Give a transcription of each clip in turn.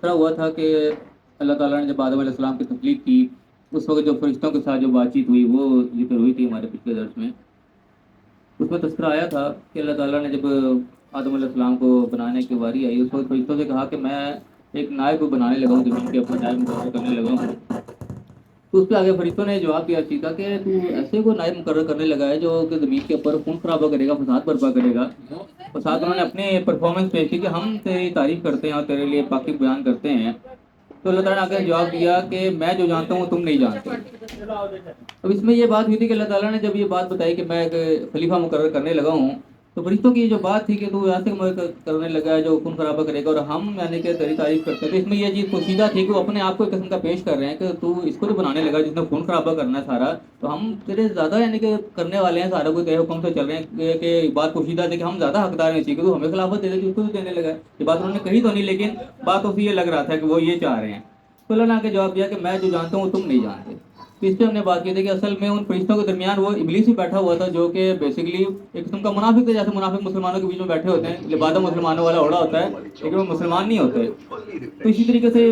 तस्करा हुआ था कि अल्लाह ताला ने जब आदम अलैहिस्सलाम की तख्लीक की, उस वक़्त जो फरिश्तों के साथ जो बातचीत हुई वो ज़िक्र हुई थी हमारे पिछले दर्स में। उसमें तस्करा आया था कि अल्लाह ताला ने जब आदम अलैहिस्सलाम को बनाने की बारी आई, उस वक़्त फरिश्तों से कहा कि मैं एक नायब बनाने लगा हूँ, ज़मीन के ऊपर नायब मुकर्रर करने लगा हूँ। तो उस पे आगे फरिश्तों ने जवाब दिया चीज़ का कि तू ऐसे को नायब मुकर्रर करने लगा है जो कि ज़मीन के ऊपर खून खराबा करेगा, फसाद बर्पा करेगा। और साथ उन्होंने अपनी परफॉर्मेंस पेश की कि हम तेरी तारीफ करते हैं और तेरे लिए पाकी बयान करते हैं। तो अल्लाह ताला ने आगे जवाब दिया कि मैं जो जानता हूँ तुम नहीं जानते। अब इसमें ये बात हुई थी कि अल्लाह ताला ने जब ये बात बताई कि मैं एक खलीफा मुकर्रर करने लगा हूँ, तो फरिश्तों की जो बात थी कि तू ऐसे करने लगा है जो खून खराबा करेगा और हम यानी कि तेरी तारीफ करते हैं। तो इसमें ये चीज़ पोशीदा थी कि वो अपने आप को एक किस्म का पेश कर रहे हैं कि तू इसको तो बनाने लगा जिसने खून खराबा करना है सारा, तो हम तेरे ज़्यादा यानी कि करने वाले हैं, सारा कोई तेरे हुक्म से चल रहे हैं कि बात पोशीदा थी कि हम ज़्यादा हकदार हैं, चाहिए तू हमें खिलाफत दे दे, उसको भी देने लगा है। ये बात उन्होंने कही तो नहीं, लेकिन बात तो ये लग रहा था कि वो ये चाह रहे हैं। तो अल्लाह ने आके जवाब दिया कि मैं जो जानता हूँ तुम नहीं जानते। तो इस पर हमने बात की थी कि असल में उन फरिश्तों के दरमियान वो इबलीस ही बैठा हुआ था जो कि बेसिकली एक किस्म का मुनाफिक था। जैसे मुनाफिक मुसलमानों के बीच में बैठे होते हैं, लिबादा मुसलमानों वाला ओढ़ा होता है, लेकिन वो मुसलमान नहीं होते। तो इसी तरीके से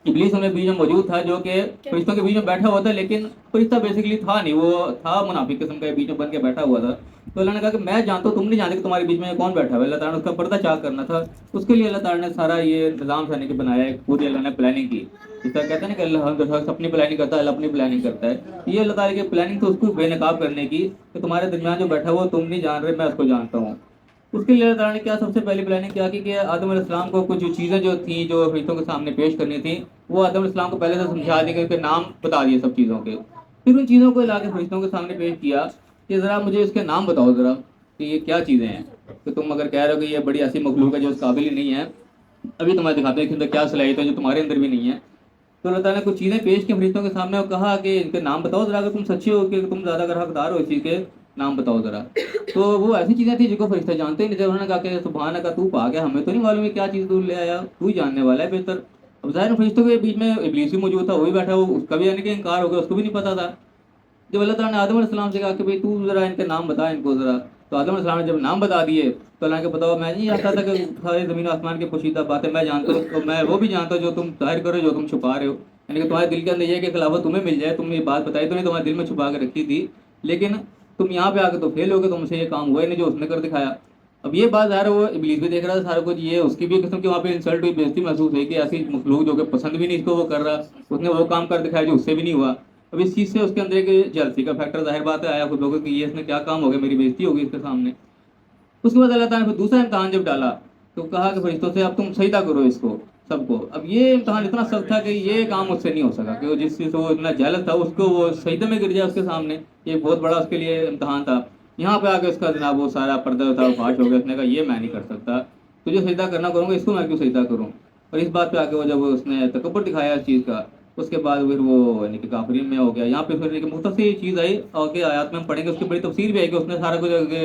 इबलीस हमें बीच में मौजूद था जो कि फरिश्तों के बीच में बैठा हुआ था, लेकिन फरिश्ता बेसिकली था नहीं, वो था मुनाफिक किस्म का, बीच में बन के बैठा हुआ था। तो अल्लाह ने कहा कि मैं जानता हूँ तुम नहीं जानते कि तुम्हारे बीच में कौन बैठा हुआ है। अल्लाह ताला ने उसका पर्दा चाक करना था, उसके लिए अल्लाह ताला ने सारा ये निज़ाम साने के बनाया है, पूरी अल्लाह ने प्लानिंग की। जिस तरह कहते हैं ना कि अल्लाह अपनी प्लानिंग करता है, अल्लाह अपनी प्लानिंग करता है। ये अल्लाह ताला की प्लानिंग तो उसको बेनकाब करने की कि तुम्हारे दरमियान जो बैठा हुआ तुम नहीं जान रहे, मैं उसको जानता हूँ। उसके लिए अल्लाह ताला ने क्या सबसे पहली प्लानिंग क्या की कि आदम अलैहिस्सलाम को कुछ चीज़ें जो थी जो फरिश्तों के सामने पेश करनी थी, वो आदम अलैहिस्सलाम को पहले से समझा दी कि उनके नाम बता दिए सब चीज़ों के। फिर उन चीज़ों को ला के फरिश्तों के सामने पेश किया कि ज़रा मुझे इसके नाम बताओ ज़रा कि ये क्या चीज़ें हैं। कि तुम अगर कह रहे हो कि ये बड़ी ऐसी मखलूक है जो उस काबिल ही नहीं है, अभी तुम्हें दिखाते हैं कि अंदर क्या सलाहियत है जो तुम्हारे अंदर भी नहीं है। तो अल्लाह ताला ने कुछ चीज़ें पेश की फरिश्तों के सामने और कहा कि इनके नाम बताओ ज़रा, अगर तुम सच्चे हो कि तुम ज़्यादा अगर हकदार हो इस चीज़ के, नाम बताओ ज़रा। तो वो ऐसी चीज़ें थी जिनको फरिश्ते जानते ही नहीं थे। उन्होंने कहा कि सुभान अल्लाह, तू पा गया, हमें तो नहीं मालूम है क्या चीज़ तू ले आया, तू ही जानने वाला है बेहतर। अब ज़ाहिर है फरिश्तों के बीच में इब्लीस भी मौजूद था, वो भी बैठा, वो उसका भी यानी कि इनकार हो गया, उसको भी नहीं पता था। जब अल्लाह ताला ने आदम अलैहिस्सलाम से कहा कि भाई तू ज़रा इनके नाम बता इनको ज़रा, तो आदम अलैहिस्सलाम ने जब नाम बता दिए तो अल्लाह के बताओ, मैं नहीं जानता था कि सारी ज़मीन आसमान की पोशीदा बातें मैं जानता हूँ, तो मैं वो भी जानता हूँ जो तुम ज़ाहिर करो, जो तुम छुपा रहे हो। यानी कि तुम्हारे दिल के अंदर ये है कि खिलाफत तुम्हें मिल जाए, तुमने ये बात बताई तो नहीं, तुम्हारे दिल में छुपा के रखी थी, लेकिन तुम यहाँ पे आके तो फेल हो गए, तुमसे ये काम हुआ ही नहीं जो उसने कर दिखाया। अब ये बात ज़ाहिर है वो इब्लीस भी देख रहा था सारा कुछ, ये उसकी भी किस्म की वहाँ पे इंसल्ट हुई, बेइज्जती महसूस हुई कि ऐसी मखलूक जो कि पसंद भी नहीं इसको वो कर रहा, उसने वो काम कर दिखाया जो उससे भी नहीं हुआ। अब इस चीज़ से उसके अंदर एक जेलसी का फैक्टर ज़ाहिर बात है आया खुद होगा कि ये इसने क्या काम हो गया, मेरी बेइज्जती होगी इसके सामने। उसके बाद अल्लाह ताला ने फिर दूसरा इम्तहान जब डाला तो कहा कि फरिश्तों से अब तुम सजदा करो इसको सबको। अब ये इम्तहान इतना सख्त था कि ये काम उससे नहीं हो सका कि वो जिस चीज़ से वो इतना जेलस था उसको वो सजदे में गिर जाए उसके सामने, ये बहुत बड़ा उसके लिए इम्तहान था। यहाँ पे आके उसका जनाब वो सारा पर्दा था वो फाश हो गया, उसने कहा ये मैं नहीं कर सकता, तुझे सजदा करना करूँगा, इसको मैं क्यों सजदा करूँ। और इस बात पे आके वो जब उसने तकब्बुर दिखाया इस चीज़ का, उसके बाद फिर वो यानी कि काफिरीन में हो गया। यहाँ पे फिर एक मुख्तसर सी चीज़ आई आगे आयत में हम पढ़ेंगे, उसकी बड़ी तफसीर भी है कि उसने सारा कुछ आगे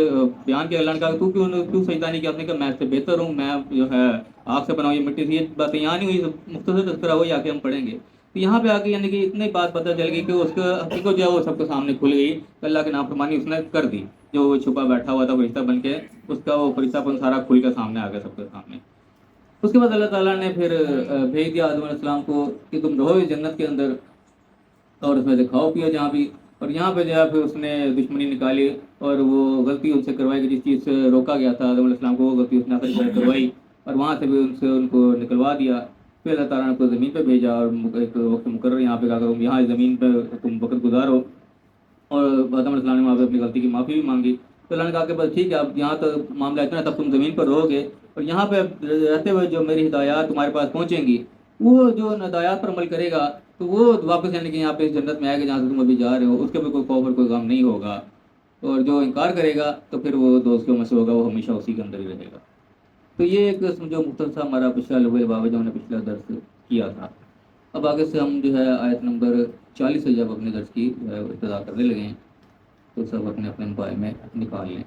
बयान किया। अल्लाह ने कहा तू क्यों सजदा नहीं किया, उसने कहा मैं इससे बेहतर हूँ, मैं जो है आग से बनाऊँ ये मिट्टी से। ये बातें यहाँ नहीं हुई, मुख्तसर तस्करा वही आके हम पढ़ेंगे। तो यहाँ पे आके यानी कि इतनी बात पता चल गई कि उसका हकीकत जो है वो सबके सामने खुल गई, अल्लाह के नाफरमानी उसने कर दी। जो वो छुपा बैठा हुआ था फरिश्ता बन के, उसका वो फरिश्तापन सारा खुल के सामने आ गया सबके सामने। उसके बाद अल्लाह ताला ने फिर भेज दिया आदम अलैहिस्सलाम को कि तुम रहो इस जन्नत के अंदर और उसमें से खाओ पियो जहाँ भी। और यहाँ पे जो है फिर उसने दुश्मनी निकाली और वो गलती उनसे करवाई कि जिस चीज़ से रोका गया था आदम अलैहिस्सलाम को, वो गलती उसने आखिर करवाई और वहाँ से भी उनसे उनको निकलवा दिया। फिर अल्लाह ताला ने उनको ज़मीन पे भेजा और एक वक्त मुकर्रर यहाँ पे कहा तुम यहाँ इस ज़मीन पे तुम वक्त गुजारो। और आदम अलैहिस्सलाम ने वहाँ पे अपनी गलती की माफ़ी भी मांगी। तो अल्लाह ने कहा कि बस ठीक है, अब यहाँ तो मामला इतना है, तब तुम ज़मीन पर रहोगे और यहाँ पे रहते हुए जो मेरी हिदायत तुम्हारे पास पहुँचेंगी, वो जो हिदायत पर अमल करेगा तो वो वापस यानी कि यहाँ पे इस जन्नत में आएगा जहाँ से तुम अभी जा रहे हो, उसके भी कोई खौफ और कोई गम नहीं होगा। और जो इनकार करेगा तो फिर वो दोस्तों में से होगा, वो हमेशा उसी के अंदर ही रहेगा। तो ये एक जो मुख्तसर हमारा पिछला लुग़ल बाबा जो हमने पिछला दर्स किया था। अब आगे से हम जो है आयत नंबर 40 से जब अपने दर्स की जो है इब्तिदा करने लगे हैं, तो सब अपने अपने मोबाइल में निकाल लें।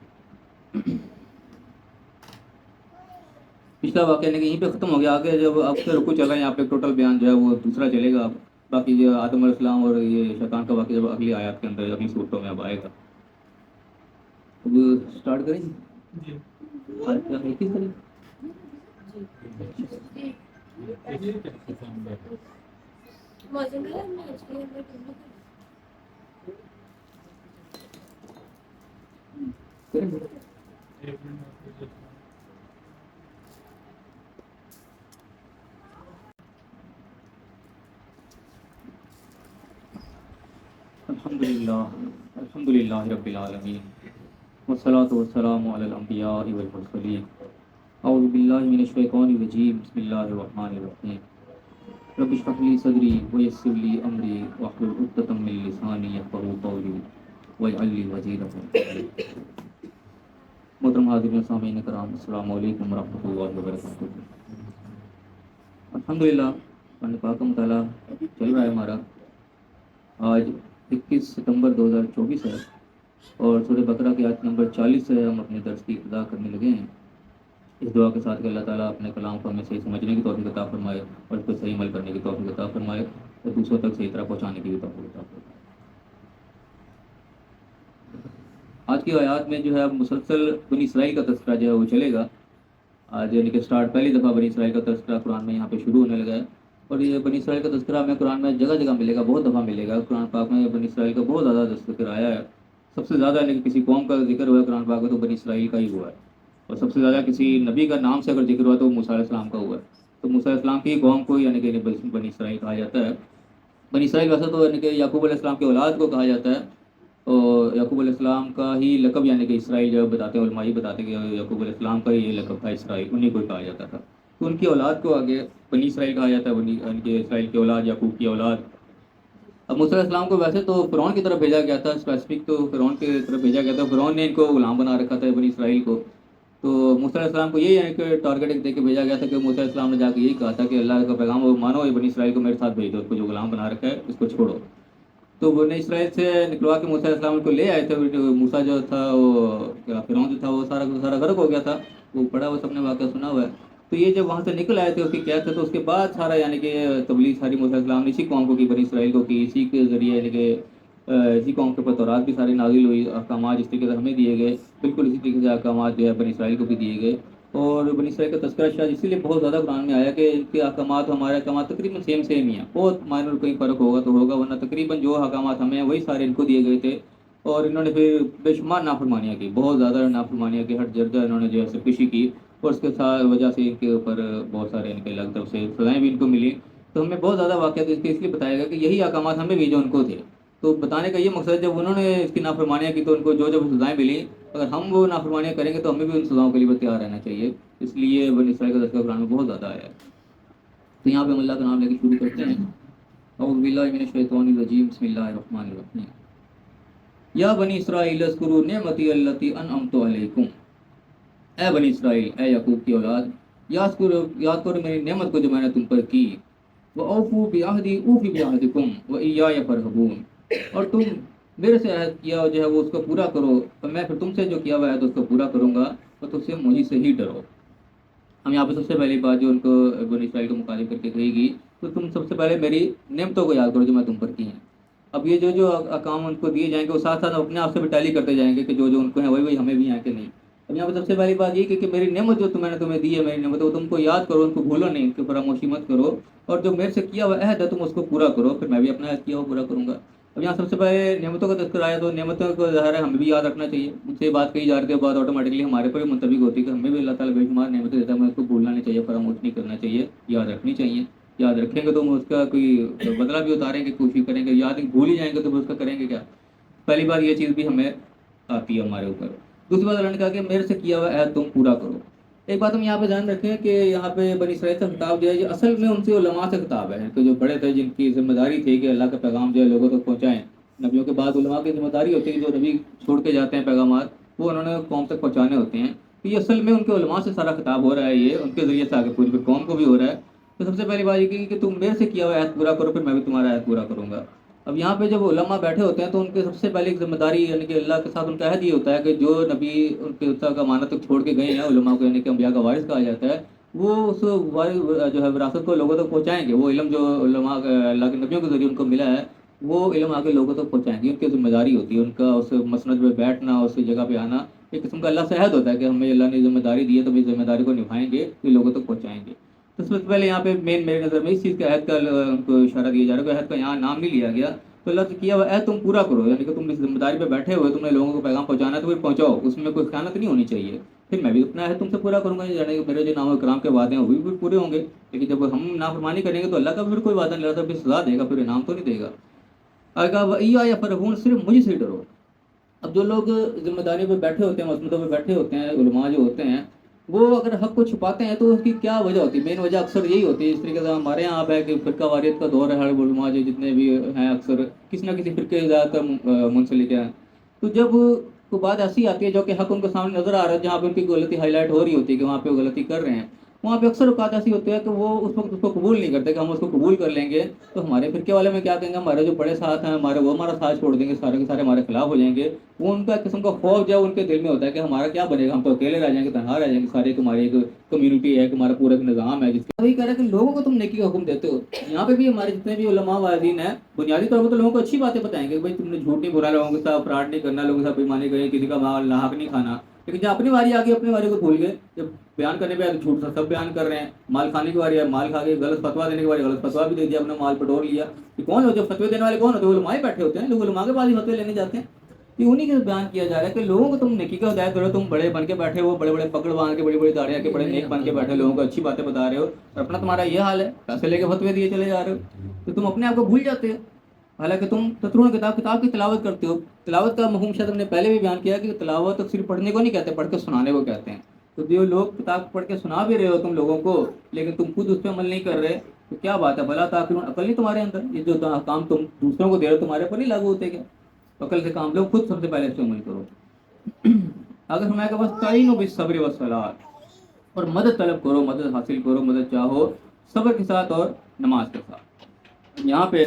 पिछला वाक़या यानी कि यहीं पे ख़त्म हो गया। आगे जब अब से रुकू चल रहा है यहाँ पे टोटल बयान जो है वो दूसरा चलेगा अब। बाकी जो आदम अलैहिस्सलाम और ये शैतान का वाक़या जब अगली आयत के अंदर अगली सूरतों में अब आएगा। अब स्टार्ट करें जी। आज क्या है, किस तारीख? अल्हम्दुलिल्लाह रब्बिल आलमीन वस्सलातु वस्सलामु अलल अंबिया'i वल मुरसलीन अऊज़ु बिल्लाहि मिनश शैतानिर रजीम बिस्मिल्लाहिर रहमानिर रहीम रब्बि इश्रह ली सदरी व यस्सिर ली अमरी वहलुल उक़्दतम मिन लिसानी यफ़क़हू क़ौली वजअल ली वज़ीरम मिन अहली। मोहतरम हाज़िरीन सामीन कराम अस्सलामु अलैकुम व रहमतुल्लाहि व बरकातुहू। अल्हम्दुलिल्लाह पाक का मुताला चल रहा है हमारा। आज 21 सितंबर 2024 है और सूरह बकरा की आयत नंबर 40 से हम अपने दर्स की इब्तिदा करने लगे हैं। इस दुआ के साथ कि अल्लाह ताला अपने कलाम को हमें सही समझने की तौफीक अता फरमाए और उस पर सही अमल करने की तौफीक अता फरमाए और दूसरों तक सही तरह पहुँचाने की भी तौफीक अता फरमाए। आज की आयत में जो है मुसलसल बनी इसराइल का तज़किरा जो है वो चलेगा। आज यानी कि स्टार्ट पहली दफ़ा बनी इसराइल का तज़किरा कुरान में यहाँ पे शुरू होने लगा है और ये बनी इसराइल का तज़किरा हमें कुरान में जगह जगह मिलेगा, बहुत दफ़ा मिलेगा। कुरान पाक में बनी इसराइल का बहुत ज़्यादा ज़िक्र आया है। सबसे ज़्यादा यानी कि किसी कौम का जिक्र हुआ है कुरान पाक में तो बनी इसराइल का ही हुआ है और सबसे ज़्यादा किसी नबी का नाम से अगर जिक्र हुआ तो मूसा अलैहिस्सलाम का हुआ है। तो मूसा अलैहिस्सलाम की कौम को यानी कि बनी इसराइल कहा जाता है। बनी इसराइल वैसे तो यानी कि याकूब अलैहिस्सलाम की औलाद को कहा जाता है और याकूब अलैहिस्सलाम का ही लक़ब यानी कि इसराइल जो बताते हैं उलमा ही बताते हैं कि याकूब अलैहिस्सलाम का ये लक़ब था इसराइल, उन्हीं को कहा जाता था। तो उनकी औलाद को आगे बनी इसराइल कहा जाता है, बनी यानी इसराइल की औलाद, याकूब की औलाद। अब मूसा अलैहिस्सलाम को वैसे तो फ़िरौन की तरफ भेजा गया था, स्पेसिफिक तो फ़िरौन की तरफ भेजा गया था। फ़िरौन ने इनको गुलाम बना रखा था बनी इसराइल को। तो मूसा अलैहिस्सलाम को यही एक टारगेट दे के भेजा गया था कि मूसा अलैहिस्सलाम ने जाके यही कहा था कि अल्लाह का पैगाम वो मानो, ये बनी इसराइल को मेरे साथ भेज दो, उसको जो गुलाम बना रखा है इसको छोड़ो। तो बनी इसराइल से निकलवा के मूसा अलैहिस्सलाम को ले आए थे। मूसा जो था वो क्या फ़िरौन जो था वो सारा गर्क हो गया था, वो पढ़ा हुआ सबने वाक़या सुना हुआ है। तो ये जब वहाँ से निकल आए थे उसकी कैद से, तो उसके बाद सारा यानी कि तबलीग सारी मूसा अलैहिस्सलाम ने इसी कौम को की, बनी इसराइल को की। इसी के ज़रिए यानी कि इसी कौम के ऊपर तौरात भी सारी नाज़िल हुई, अहकाम जिस तरीके से हमें दिए गए बिल्कुल इसी तरीके से अहकाम जो है बनी इसराइल को भी दिए गए। और बनी इसराइल का तज़किरा शायद इसीलिए बहुत ज़्यादा कुरान में आया कि इनके अहकाम हमारे अहकाम तकरीबन सेम ही हैं। बहुत माइनर कोई फ़र्क होगा तो होगा, वरना तकरीबन जो अहकाम हमें वही सारे इनको दिए गए थे। और इन्होंने फिर बेशुमार नाफरमानियाँ की, बहुत ज़्यादा नाफरमानियाँ की, हर जर्दा इन्होंने जो है सरकशी की और उसके साथ वजह से इनके ऊपर बहुत सारे इनके अलग तरफ से सज़ाएँ भी इनको मिली। तो हमें बहुत ज़्यादा वाक़यात इसके इसलिए बताया गया कि यही अहकाम हमें भी जो उनको थे। तो बताने का ये मकसद है जब उन्होंने इसकी नाफरमानियाँ की तो उनको जो जब सज़ाएँ मिली, अगर हम वो नाफरमानियाँ करेंगे तो हमें भी उन सज़ाओं के लिए तैयार रहना चाहिए। इसलिए बनी इसराइल का तज़किरा कुरान में बहुत ज़्यादा आया है। तो यहाँ पे हम अल्लाह का नाम लेके शुरू करते हैं। अऊज़ु बिल्लाहि मिनश शैतानिर रजीम बिस्मिल्लाहिर रहमानिर रहीम। या बनी इसराइल अज़कुरू निअमती अल्लती अनअमतु अलैकुम। ए बनी इसराइल, ए याकूब की औलाद, याद करो मेरी नेमत को जो मैंने तुम पर की। व औफू बिअहदी ऊफी बिअहदिकुम व इय्याय फरहबून। और तुम मेरे से अहद किया जो है वो उसको पूरा करो और मैं फिर तुमसे जो किया हुआ है तो उसको पूरा करूँगा और तुमसे मुझी से ही डरो। हम यहाँ पे सबसे पहली बात जो उनको बनी इसराइल को मुखातिब करके कहेगी, तो तुम सबसे पहले मेरी नेमतों को याद करो जो मैं तुम पर की हैं। अब ये जो जो अहकाम उनको दिए जाएंगे वो साथ साथ अपने आप से भी टैली करते जाएंगे कि जो जो उनको है वही वही हमें भी हैं कि नहीं। अब यहाँ पे सबसे पहली बात ये कि मेरी नेमत जो मैंने तुम्हें दी है, मेरी नेमत वो तुमको याद करो, उनको भूलो नहीं, उनकी फरामोशी मत करो और जो मेरे से किया हुआ अहद है तुम उसको पूरा करो, फिर मैं भी अपना अहद किया हुआ पूरा करूँगा। अब यहाँ सबसे पहले नेमतों का तज़किरा आया तो नेमतों को ज़ाहिर है हमें भी याद रखना चाहिए। मुझसे बात कही जा रही है, बात ऑटोमेटिकली हमारे पर भी मुंतबिक होती है कि हमें भी अल्लाह ताला बेशुमार नेमतें देता है, हमें उसको भूलना नहीं चाहिए, फरामोश नहीं करना चाहिए, याद रखनी चाहिए। याद रखेंगे तो हम उसका कोई बदला भी उतारेंगे, कोशिश करेंगे। याद भूल ही जाएंगे तो फिर उसका करेंगे क्या। पहली बार ये चीज़ भी हमें आती है हमारे ऊपर। दूसरी बात अल्लाह ने कहा कि मेरे से किया हुआ अहद तुम पूरा करो। एक बात हम यहाँ पे ध्यान रखें कि यहाँ पे बनी इसराइल से खिताब जो है ये असल में उनसे उलमा से खिताब है, तो जो बड़े थे जिनकी जिम्मेदारी थी कि अल्लाह का पैगाम जो है लोगों तक पहुँचाएँ। नबियों के बाद उलमा की जिम्मेदारी होती है कि जो नबी छोड़ के जाते हैं पैगामात वो उन्होंने कौम तक पहुँचाने होते हैं। तो ये असल में उनके उलमा से सारा खिताब हो रहा है, ये उनके ज़रिए से आगे पूरी कौम को भी हो रहा है। तो सबसे पहली बात ये कि तुम मेरे से किया हुआ अहद पूरा करो, फिर मैं भी तुम्हारा अहद पूरा करूँगा। अब यहाँ पे जब उलमा बैठे होते हैं तो उनके सबसे पहले एक जिम्मेदारी यानी कि अल्लाह के साथ उनका अहद ये होता है कि जो नबी उनके उत्साह अमानत तक छोड़ के गए हैं, उलमा को यानी कि अंबिया का वारिस कहा जाता है, वो उस जो है विरासत को लोगों तक पहुँचाएंगे। वो इल्म जो उलमा अल्लाह के नबियों के ज़रिए उनको मिला है वो इल्म आगे लोगों तक पहुँचाएंगे, उनकी जिम्मेदारी होती है। उनका उस मसनद में बैठना, उस जगह पे आना एक किस्म का अल्लाह से अहद होता है कि हमें अल्लाह ने जिम्मेदारी दी है तो इस जिम्मेदारी को निभाएंगे, ये लोगों तक पहुँचाएंगे। तो सबसे पहले यहाँ पे मेन मेरी नज़र में इस चीज़ के अहद का उनको इशारा दिया जा रहा है, अहद का यहाँ नाम नहीं लिया गया। तो अल्लाह से किया हुआ अहद तुम पूरा करो, यानी कि तुम इस जिम्मेदारी पे बैठे हुए, तुमने लोगों को पैगाम पहुँचाना है तो फिर पहुँचाओ, उसमें कोई ख़यानत नहीं होनी चाहिए। फिर मैं भी अपना अहद तुमसे पूरा करूँगा, यानी कि मेरे जो नाम कराम के वादे हैं वो भी पूरे होंगे। लेकिन जब हम नाफरमानी करेंगे तो अल्लाह का भी फिर कोई वादा नहीं रहता, फिर सज़ा देगा, फिर इनाम तो नहीं देगा। आगे कहा वइया या फरहून, सिर्फ मुझे से डरो। अब जो लोग ज़िम्मेदारी पे बैठे होते हैं, मसनदों पे बैठे होते हैं, उलमा जो होते हैं, वो अगर हक़ को छुपाते हैं तो उसकी क्या वजह होती है? मेन वजह अक्सर यही होती है, इस तरीके से हमारे यहाँ अब है कि फ़िरका वारियत का दौर है, हर उलमा जो जितने भी हैं अक्सर किसी न किसी फ़िरके से ज़्यादातर मुंसलिक हैं। तो जब कोई बात ऐसी आती है जो कि हक़ उनके सामने नज़र आ रहा है, जहाँ पे उनकी गलती हाईलाइट हो रही होती है कि वहाँ पे वो गलती कर रहे हैं, वहाँ पे अक्सर औक़ात ऐसी होती है कि वो उस वक़्त उसको कबूल नहीं करते कि हम उसको कबूल कर लेंगे, तो हमारे फ़िरके वाले में क्या कहेंगे, हमारे जो बड़े साथ हैं हमारे, वो हमारा साथ छोड़ देंगे, सारे के सारे हमारे खिलाफ हो जाएँगे। वो उनका एक किस्म का खौफ जो है उनके दिल में होता है कि हमारा क्या बनेगा, हम तो अकेले रह जाएँगे, तन्हा रह जाएँगे, सारी एक हमारी एक कम्युनिटी है, एक हमारा पूरा एक निज़ाम है जिसका वही कह रहा है कि लोगों को तुम नेकी का हुक्म देते हो। यहाँ पे भी हमारे जितने भी उलमा वालिन हैं, बुनियादी तौर पर तो लोगों को अच्छी बातें बताएँगे कि भाई तुमने झूठ नहीं बोला, लोगों के साथ फ्रॉड नहीं करना, लोगों के साथ बेईमानी करनी, किसी का माल नाहक नहीं खाना। लेकिन जब अपनी बारी आ गई, अपनी बारी को भूल गए। जब बयान करने पे आए तो झूठ सा सब बयान कर रहे हैं, माल खाने की बारी है माल खा के, गलत फतवा देने की बारी गलत फतवा भी दे दिया, अपना माल बटोर लिया। ये कौन होते हैं फतवे देने वाले? कौन होते हैं? वो उलमाए बैठे होते हैं, लोग उलमा के पास ही फतवे लेने जाते हैं। ये उन्हीं के बयान किया जा रहा है कि लोगों को तुम नेकी का हिदायत करो, तुम बड़े बन के बैठे हो, बड़े बड़े पकड़ बांध के, बड़ी बड़ी दाढ़ियाँ के, बड़े नेक बन के बैठे, लोगों को अच्छी बातें बता रहे हो, और अपना तुम्हारा ये हाल है, पैसे लेके फतवे दिए चले जा रहे हो, तो तुम अपने आप को भूल जाते हो। हालांकि तुम तत्रून किताब की तिलावत करते हो। तिलावत का मफहूम शायद हमने पहले भी बयान किया कि तिलावत तो सिर्फ पढ़ने को नहीं कहते, पढ़ के सुनाने को कहते हैं। तो जो लोग किताब पढ़ के सुना भी रहे हो तुम लोगों को, लेकिन तुम खुद उस पर अमल नहीं कर रहे, तो क्या बात है? भला ताक़िलून, अकल नहीं तुम्हारे अंदर? ये जो काम तुम दूसरों को दे रहे हो तुम्हारे पर नहीं लागू होते क्या? अकल से काम लो, खुद सबसे पहले इस पर अमल करो। अगर हमारे पास तईनो बिस्सब्र वस्सलात, और मदद तलब करो, मदद हासिल करो, मदद चाहो सब्र के साथ और नमाज के साथ। यहाँ पे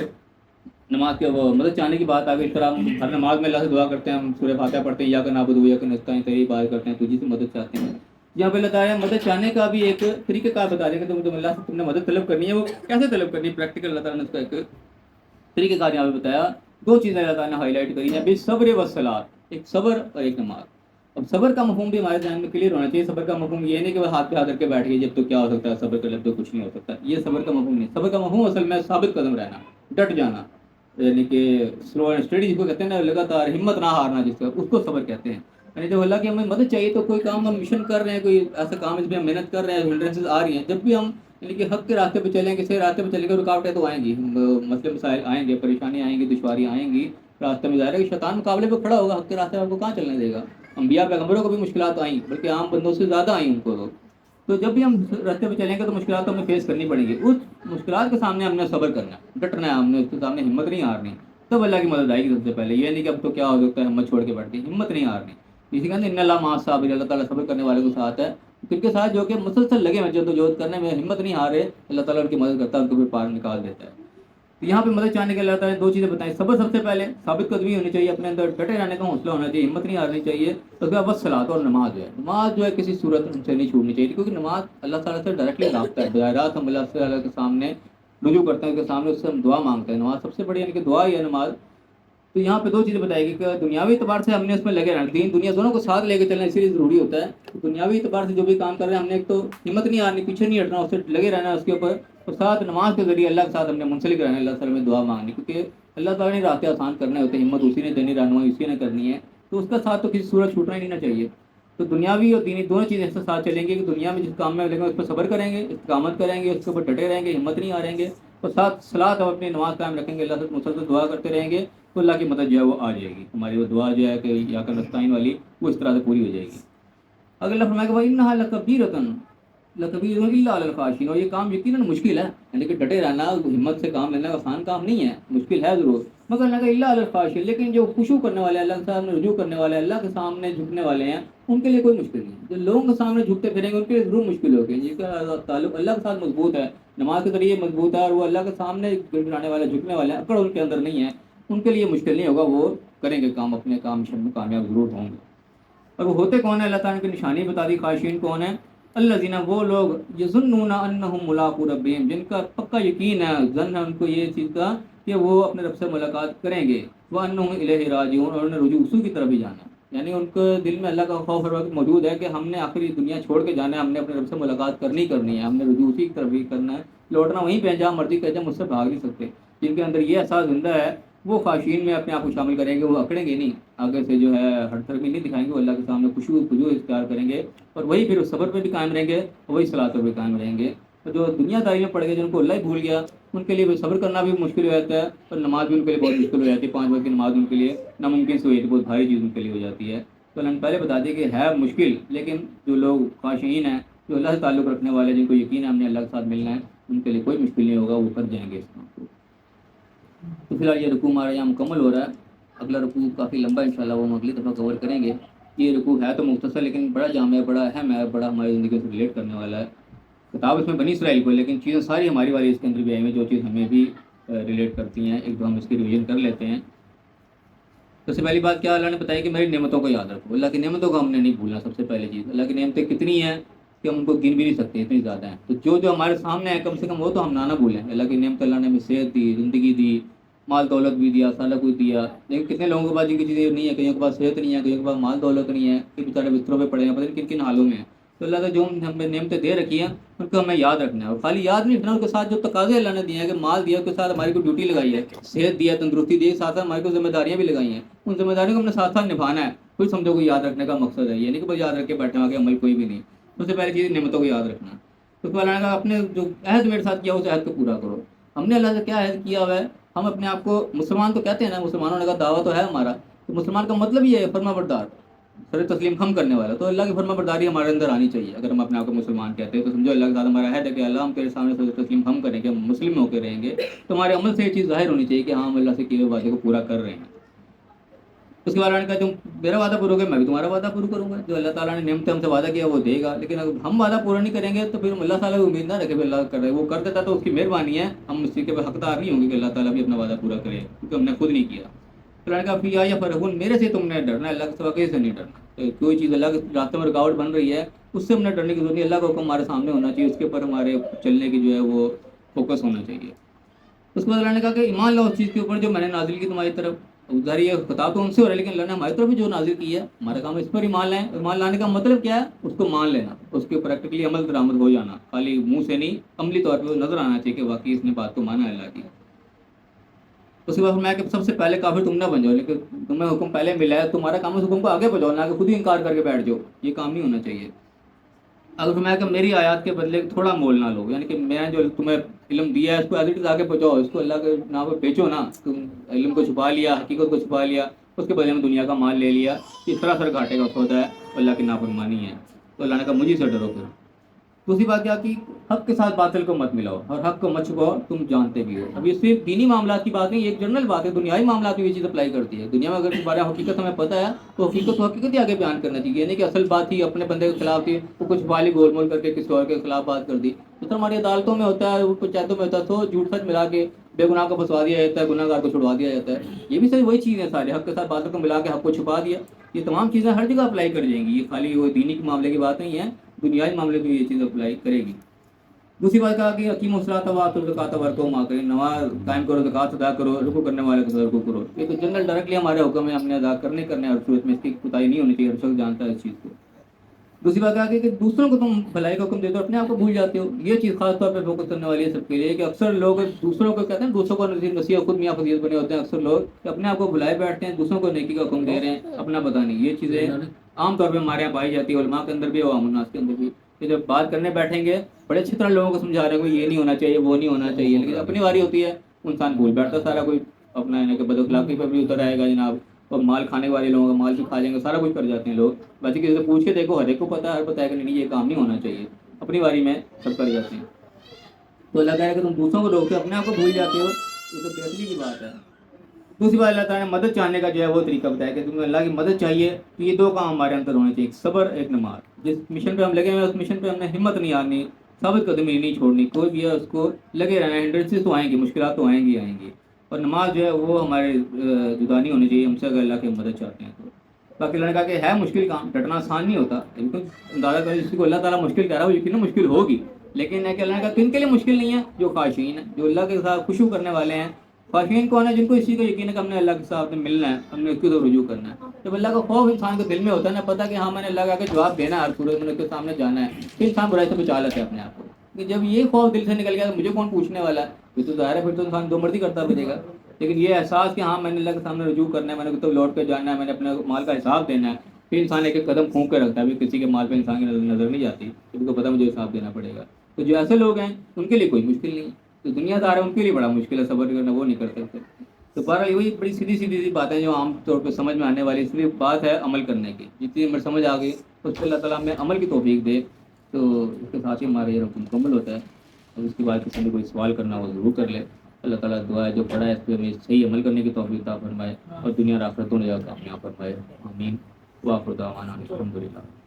नमाज के वो मदद चाहने की बात आ गई। इस तरह हम हर नमाज में अल्लाह से दुआ करते हैं, हम सूरह फातिहा पढ़ते हैं, या का नाबुदु या का नस्ताईन, तेरी बात करते हैं, तुझी से मदद चाहते हैं। यहाँ पे अल्लाह ताला मदद चाहने का भी एक तरीक़ेकार बता देंगे, तुम अल्लाह से तुमने मदद तलब करनी है, वो कैसे तलब करनी है, प्रैक्टिकल अल्लाह ताला ने उसका एक तरीक़ेकार यहाँ पे बताया। दो चीज़ें अल्लाह ताला ने हाईलाइट करी हैं, बिस्सब्र वस्सलात, एक सब्र और एक नमाज। अब सब्र का मफहूम भी हमारे ज़हन में क्लियर होना चाहिए। सब्र का मफहूम ये नहीं कि हाथ पे हाथ रख के बैठ गए जब तो क्या हो सकता है, सब्र कर ले तो कुछ नहीं हो सकता, ये सब्र का मफहूम नहीं। सब्र का मफहूम असल में साबित कदम रहना, डट जाना, यानी कि स्लो एंड स्टडी जिसको कहते हैं ना, लगातार हिम्मत ना हारना जिसका, उसको सब्र कहते हैं। यानी जब अल्लाह की हमें मदद चाहिए, तो कोई काम हम मिशन कर रहे हैं, कोई ऐसा काम जिसमें हम मेहनत कर रहे हैं, हिंड्रेंसेस आ रही हैं, जब भी हम यानी कि हक़ के रास्ते पे चलेंगे, सही रास्ते पे चलेंगे, रुकावटें तो आएंगी, मसले मसाइल आएंगे, परेशानी आएंगी, दुश्वारियाँ आएंगी रास्ते में। ज़ाहिर है कि शैतान मुकाबले पे खड़ा होगा, हक़ के रास्ते में आपको कहाँ चलने देगा। अंबिया पैगम्बरों को भी मुश्किलात आई, बल्कि आम बंदों से ज़्यादा आई उनको तो जब भी हम रास्ते पे चलेंगे तो मुश्किलात तो हमें फेस करनी पड़ेगी। उस मुश्किलात के सामने हमने सब्र करना, डटना है, हमने उसके सामने हिम्मत नहीं हारनी, तब अल्लाह की मदद आएगी सबसे पहले। ये नहीं कि अब तो क्या हो सकता है, हिम्मत छोड़ के बैठ गई, हिम्मत नहीं हारनी। इसी कहते हैं इन्नल्लाह मअस साबिरीन, अल्लाह ताला सब्र करने वाले के साथ है। उनके साथ जो कि मुसलसल लगे हैं जद्दोजहद करने में, हिम्मत नहीं हारे, अल्लाह ताला उनकी मदद करता है, उनको फिर पार निकाल देता है। तो यहाँ पे मदद चाहने के लिए अल्लाह ताला ने दो चीज़ें बताई। सब्र सबसे पहले, साबित कदमी होनी चाहिए, अपने अंदर डटे रहने का हौसला होना चाहिए, हिम्मत नहीं हारनी चाहिए। तो उसके बाद बस सलात और नमाज है, नमाज जो है किसी सूरत से नहीं छूटनी चाहिए, क्योंकि नमाज अल्लाह ताला से डायरेक्टली राब्ता है। बरात हम अल्लाह ताला के सामने रुजू करते हैं, उसके सामने उससे हम दुआ मांगते हैं। नमाज सबसे बड़ी यानी कि दुआ ही है नमाज। तो यहाँ पे दो चीज़ें बताएगी कि दुनियावी एतबार से हमने उसमें लगे रहना, दीन दुनिया दोनों को साथ लेके चलना इसीलिए ज़रूरी होता है। तो दुनियावी एतबार से जो भी काम कर रहे हैं, हमने एक तो हिम्मत नहीं हारनी, पीछे नहीं हटना, उससे लगे रहना है उसके ऊपर, और साथ नमाज के ज़रिए अल्लाह के साथ हमने मुंसलिक रहना है, अल्लाह ताला में दुआ मांगनी, क्योंकि अल्लाह ताला ने रास्ते आसान करने होते हैं, हिम्मत उसी ने देनी, रहनुमाई उसी ने करनी है, तो उसका साथ तो किसी सूरत छूटना ही नहीं चाहिए। तो दुनियावी और दीनी दोनों चीज़ें इसके साथ चलेंगी कि दुनिया में जिस काम में लगेंगे उस पर सब्र करेंगे, इस्तिकामत करेंगे, उसके ऊपर डटे रहेंगे, हिम्मत नहीं हारेंगे, और साथ सलात और अपनी नमाज कायम रखेंगे, अल्लाह से मुसलसल दुआ करते रहेंगे, तो अल्लाह की मदद जो है वो आ जाएगी। हमारी वो दुआ जो है कि या का नस्ताइन वाली, वो इस तरह से पूरी हो जाएगी। अगर अल्लाह फरमाएगा भाई इन्नहा लकबीरतन लकबीरुन इल्ला अलल खाशिन, और ये काम यकीनन मुश्किल है, यानी कि डटे रहना, हिम्मत से काम लेना आसान काम नहीं है, मुश्किल है ज़रूर, मगर लगा इल्ला अलल खाशिन, लेकिन जो खुशू करने वाले, अल्लाह के सामने रुजू करने वाले, अल्लाह के सामने झुकने वाले हैं, उनके लिए कोई मुश्किल नहीं है। जो लोगों के सामने झुकते फिरेंगे उनके लिए ज़रूर मुश्किल होगी, जिनका ताल्लुक अल्लाह के साथ मजबूत है, नमाज के ज़रिए मजबूत है, और वो अल्लाह के सामने गिड़गिड़ाने वाले, झुकने वाले हैं, अकड़ उनके अंदर नहीं है, उनके लिए मुश्किल नहीं होगा, वो करेंगे काम, अपने काम में कामयाब ज़रूर होंगे। और वो होते कौन है? अल्लाह ताला ने की निशानी बता दी, खाशिन कौन है? अल्लज़ीना, वो लोग, यज़ुन्नूना अन्नहुम मुलाक़ू रब्बिहिम, जिनका पक्का यकीन है, ज़न है उनको ये चीज़ का कि वो अपने रब से मुलाकात करेंगे, व अन्नहुम इलैहि राजिऊन, और उन्हें रुजू उसी की तरफ ही जाना है। یعنی ان کے دل میں اللہ کا خوف اور رغبت موجود ہے کہ ہم نے آخر یہ دنیا چھوڑ کے جانا ہے, ہم نے اپنے رب سے ملاقات کرنی ہے, ہم نے رجوع اسی کی طرف ہی کرنا ہے, لوٹنا وہیں پہ جہاں مرضی کر جائے, مجھ سے بھاگ نہیں سکتے. جن کے اندر یہ احساس زندہ ہے وہ خاشعین میں اپنے آپ کو شامل کریں گے, وہ اکڑیں گے نہیں, آگے سے جو ہے ہر طرف نہیں دکھائیں گے, وہ اللہ کے سامنے خشوع اختیار کریں گے, اور وہی پھر اس صبر پہ بھی قائم رہیں گے, اور وہی صلاح پہ بھی قائم رہیں گے. اور جو دنیا داری میں پڑ گئے, جن کو اللہ ہی بھول گیا, ان کے لیے صبر کرنا بھی مشکل ہو جاتا ہے, اور نماز بھی ان کے لیے بہت مشکل ہو جاتی ہے. 5 وقت کی نماز ان کے لیے ناممکن سے ہوئی, بہت بھاری چیز ان کے لیے ہو جاتی ہے. تو اللہ نے پہلے بتا دیا کہ ہے مشکل, لیکن جو لوگ خاشعین ہیں, جو اللہ سے تعلق رکھنے والے, جن کو یقین ہے ہم نے اللہ کے ساتھ ملنا ہے, ان کے لیے کوئی مشکل نہیں ہوگا, وہ کر جائیں گے اس کام کو. تو فی الحال یہ رکوع ہمارا یہاں مکمل ہو رہا ہے. اگلا رکوع کافی لمبا ہے, انشاءاللہ وہ ہم اگلی دفعہ کور کریں گے. یہ رکوع ہے تو مختصر, لیکن بڑا جامع ہے, بڑا اہم ہے, بڑا ہماری زندگی سے ریلیٹ کرنے والا ہے. کتاب اس میں بنی اسرائیل کو, لیکن چیزیں ساری ہماری والی اس کے اندر بھی آئی ہیں, جو چیز ہمیں بھی ریلیٹ کرتی ہیں. ایک دو ہم اس کی ریویژن کر لیتے ہیں. سب سے پہلی بات کیا اللہ نے بتایا کہ میری نعمتوں کو یاد رکھو. اللہ کی نعمتوں کو ہم نے نہیں بھولنا. سب سے پہلی چیز, اللہ کی نعمتیں کتنی ہیں کہ ہم ان کو گن بھی نہیں سکتے, اتنی زیادہ ہیں. تو جو ہمارے سامنے ہے کم سے کم وہ تو ہم نہ بھولیں. اللہ کی نعمت, اللہ نے ہمیں صحت دی, زندگی دی, مال دولت بھی دیا, سارا کچھ دیا. لیکن کتنے لوگوں کے پاس جن کی چیزیں نہیں ہے, کئیوں کے پاس صحت نہیں ہے, کئیوں کے پاس مال دولت نہیں ہے, کہ بیچارے بستروں پہ پڑے ہیں, پتہ نہیں کن کن حالوں میں ہیں. تو اللہ تعالیٰ جو ہمیں نعمتیں دے رکھی ہیں ان کو ہمیں یاد رکھنا ہے. اور خالی یاد نہیں رکھنا, اس کے ساتھ جو تقاضے اللہ نے دیے ہیں, کہ مال دیا, اس کے ساتھ ہماری کو ڈیوٹی لگائی ہے, صحت دیا, تندرستی دی, ساتھ ساتھ ہماری کو ذمہ داریاں بھی لگائی ہیں. ان ذمہ داریوں کو ہم نے ساتھ ساتھ نبھانا ہے. کوئی سمجھو کوئی یاد رکھنے کا مقصد ہے, یہ نہیں کہ بس یاد رکھ کے بیٹھے آگے عمل کوئی بھی نہیں. سب سے پہلی چیز نعمتوں کو یاد رکھنا. تو اس کو اللہ نے کہا اپنے جو عہد میرے ساتھ کیا اس عہد کو پورا کرو. ہم نے اللہ سے کیا عہد کیا ہوا ہے, ہم اپنے آپ کو مسلمان تو کہتے ہیں نا, مسلمانوں نے کہا دعویٰ تو ہے ہمارا, تو مسلمان کا مطلب یہ ہے فرما بردار, سر تسلیم خم کرنے والا. تو اللہ کی فرما برداری ہمارے اندر آنی چاہیے. اگر ہم اپنے آپ کو مسلمان کہتے ہیں تو سمجھو اللہ کے ساتھ ہمارا عہد ہے کہ اللہ ہم تیرے سامنے سر تسلیم خم کریں گے, ہم مسلم ہو کے رہیں گے. تو ہمارے عمل سے یہ چیز ظاہر ہونی چاہیے کہ ہاں ہم اللہ سے کیے ہوئے وعدے کو پورا کر رہے ہیں. اس کے بعد اللہ نے کہا تم میرا وعدہ پورا کرو گے, میں بھی تمہارا وعدہ پورا کروں گا. جو اللہ تعالیٰ نے نعمت ہم سے وعدہ کیا وہ دے گا, لیکن اگر ہم وعدہ پورا نہیں کریں گے تو پھر اللہ تعالیٰ کی امید نہ رکھے. اللہ کر رہے, وہ کر دیتا تو اس کی مہربانی ہے, ہم اس کے حقدار نہیں ہوں گے کہ اللہ تعالیٰ بھی اپنا وعدہ پورا کرے, کیونکہ ہم نے خود نہیں کیا. اللہ نے کہا پھر یا فرحون, میرے سے تم نے ڈرنا ہے, اللہ کے سوا کسی سے نہیں ڈرنا. کوئی چیز اللہ کے راستے میں رکاوٹ بن رہی ہے اس سے ہم نے ڈرنے کی ضرورت نہیں. اللہ کا حکم ہمارے سامنے ہونا چاہیے, اس کے اوپر ہمارے چلنے کی جو ہے وہ فوکس ہونا چاہیے. اس کے بعد اللہ نے کہا کہ ایمان لاؤ اس چیز کے اوپر جو میں نے نازل کی تمہاری طرف. ظاہر یہ خطاب تو ان سے ہو رہا ہے, لیکن اللہ نے ہماری طرف بھی جو نازل کی ہے, ہمارا کام اس پر ایمان لائیں. ایمان لانے کا مطلب کیا ہے, اس کو مان لینا, اس کے پریکٹیکلی عمل درآمد ہو جانا, خالی منہ سے نہیں, عملی طور پہ نظر آنا چاہیے کہ واقعی اس نے بات کو مانا ہے اللہ کی. اس کے بعد میں کہ سب سے پہلے کافر تم نہ بن جاؤ, لیکن تمہیں حکم پہلے ملا ہے, تمہارا کام اس حکم کو آگے بڑھاؤ, نہ کہ خود ہی انکار کر کے بیٹھ جاؤ. یہ کام نہیں ہونا چاہیے. اگر میں کہ میری آیات کے بدلے تھوڑا مول نہ لو, یعنی کہ میں جو تمہیں علم دیا ہے اس کو ایز اٹ از آگے پہنچاؤ, اس کو اللہ کے نام پہ بیچو نا. تم علم کو چھپا لیا, حقیقت کو چھپا لیا, اس کے بدلے میں دنیا کا مال لے لیا, اس طرح سر گھاٹے کا سودا ہے, اللہ کی نافرمانی ہے. تو اللہ نے کہا مجھے سے ڈرو. پھر دوسری بات کیا کہ حق کے ساتھ باطل کو مت ملاؤ, اور حق کو مت چھپاؤ, تم جانتے بھی ہو. اب یہ صرف دینی معاملات کی بات نہیں, ایک جنرل بات ہے, دنیائی معاملات میں یہ چیز اپلائی کرتی ہے. دنیا میں اگر بارے حقیقت ہمیں پتہ ہے تو حقیقت ہی آگے بیان کرنا چاہیے. یعنی کہ اصل بات تھی اپنے بندے کے خلاف تھی, وہ کچھ والی گول مول کر کے کسی اور کے خلاف بات کر دی. اس طرح ہماری عدالتوں میں ہوتا ہے, پنچایتوں میں ہوتا ہے, تو جھوٹ سچ ملا کے بے گناہ کو پھنسوا دیا جاتا ہے, گناہ گار کو چھڑوا دیا جاتا ہے. یہ بھی صرف وہی چیزیں سارے, حق کے ساتھ باطل کو ملا کے حق کو چھپا دیا. یہ تمام چیزیں ہر جگہ اپلائی کر جائیں گی. یہ خالی وہ دینی کے معاملے کی بات نہیں ہے, دنیائی معاملے میں یہ چیز اپلائی کرے گی. دوسری بات کہا کہ حکیم الصلاۃ وآتوا الزکوٰۃ وارکعوا مع الراکعین, نماز قائم کرو, زکوٰۃ ادا کرو, رکوع کرنے والے کے ساتھ رکوع کرو. یہ تو جنرل ڈائریکٹلی ہمارے حکم ہے, ہم نے ادا کرنے اور صورت میں اس کی کوتاہی نہیں ہونی چاہیے. ہر شخص جانتا ہے اس چیز کو. دوسری بات کہا کہ دوسروں کو تم بھلائی کا حکم دیتے ہو, اپنے آپ کو بھول جاتے ہو. یہ چیز خاص طور پہ فوکس کرنے والی ہے سب کے لیے, کہ اکثر لوگ دوسروں کو کہتے ہیں, دوسروں کو نصیحت خود میاں فضیلت بنے ہوتے ہیں. اکثر لوگ کہ اپنے آپ کو بھلائے بیٹھتے ہیں, دوسروں کو نیکی کا حکم دے رہے ہیں, اپنا پتہ نہیں. یہ چیزیں عام طور پہ ہمارے یہاں پائی جاتی ہے, علماء کے اندر بھی, عوام الناس کے اندر بھی. کہ جب بات کرنے بیٹھیں گے بڑے اچھی طرح لوگوں کو سمجھا رہے ہیں کہ یہ نہیں ہونا چاہیے, وہ نہیں ہونا چاہیے, لیکن اپنی باری ہوتی ہے انسان بھول بیٹھتا ہے سارا. کوئی اپنا یعنی کہ بد اخلاقی پہ بھی اتر آئے گا جناب, اور مال کھانے والے لوگوں کا مال بھی کھا جائیں گے, سارا کچھ کر جاتے ہیں لوگ. ویسے کسی سے پوچھ کے دیکھو, ہر ایک کو پتا ہے, ہر پتہ ہے کہ نہیں یہ کام نہیں ہونا چاہیے, اپنی باری میں سب کر جاتے ہیں. تو اللہ کہہ رہا ہے کہ تم دوسروں کو روکتے اپنے آپ کو بھول جاتے ہو, یہ تو بےعقلی کی بات ہے. دوسری بات اللہ تعالیٰ نے مدد چاہنے کا جو ہے وہ طریقہ بتایا کہ تمہیں اللہ کی مدد چاہیے تو یہ دو کام ہمارے اندر ہونے چاہیے, ایک صبر, ایک نماز. جس مشن پہ ہم لگے ہوئے ہیں اس مشن پہ ہم نے ہمت نہیں ہارنی, ثابت قدمی نہیں چھوڑنی. کوئی بھی ہے اس کو لگے رہنا ہے. ہنڈرنسز تو آئیں گی, مشکلات تو آئیں گی. اور نماز جو ہے وہ ہمارے جدا نہیں ہونی چاہیے ہم سے, اگر اللہ کی مدد چاہتے ہیں تو. باقی اللہ نے کہا کہ ہے مشکل کام, ڈٹنا آسان نہیں ہوتا. بالکل اندازہ کریں جس کو اللہ تعالیٰ مشکل کہہ رہا ہے وہ یقیناً مشکل ہوگی, لیکن ہے کہ اللہ نے کہا کن کے لیے مشکل نہیں ہے, جو خاشعین ہیں, جو اللہ کے ساتھ خشوع کرنے والے ہیں, خاشعین کون ہے؟ جن کو اسی کو یقین ہے کہ ہم نے اللہ کے ساتھ ملنا ہے، ہم نے اس کی طرف رجوع کرنا ہے. جب اللہ کا خوف انسان کے دل میں ہوتا ہے نا، پتہ کہ ہاں میں نے اللہ کا آگے جواب دینا ہے، ہر صورت میں کے سامنے جانا ہے، پھر انسان برائی سے بچا لیتا ہے اپنے آپ کو. کہ جب یہ خوف دل سے نکل گیا کہ مجھے کون پوچھنے والا ہے، پھر تو ظاہر ہے پھر تو انسان دو مرضی کرتا رہے گا. لیکن یہ احساس کہ ہاں میں نے اللہ کے سامنے رجوع کرنا ہے، میں نے تو لوٹ کے جانا ہے، میں نے اپنے مال کا حساب دینا ہے، پھر انسان ایک ایک قدم پھونک کے رکھتا ہے. ابھی کسی کے مال پہ انسان کی نظر نہیں جاتی، کسی کو پتہ مجھے حساب دینا پڑے گا. تو جو ایسے لوگ ہیں ان کے لیے کوئی مشکل نہیں. تو دنیا دار ہے ان کے لیے بڑا مشکل ہے صبر کرنا، وہ نہیں کر سکتے. تو بہرحال وہی بڑی سیدھی سیدھی سی باتیں جو عام طور پہ سمجھ میں آنے والی، صرف بات ہے عمل کرنے کی. جتنی ہمیں سمجھ آ گئی اس پہ اللہ تعالیٰ ہمیں عمل کی توفیق دے، تو اس کے ساتھ ہی ہمارا یہ رقم مکمل ہوتا ہے. اور اس کے بعد کسی نے کوئی سوال کرنا ہو ضرور کر لے. اللہ تعالیٰ دعا ہے جو پڑھا ہے اس پہ ہمیں صحیح عمل کرنے کی توفیق عطا فرمائے اور دنیا اور آخرت دونوں جگہ کامیاب فرمائے. آمین. وآخر دعوانا الحمدللہ.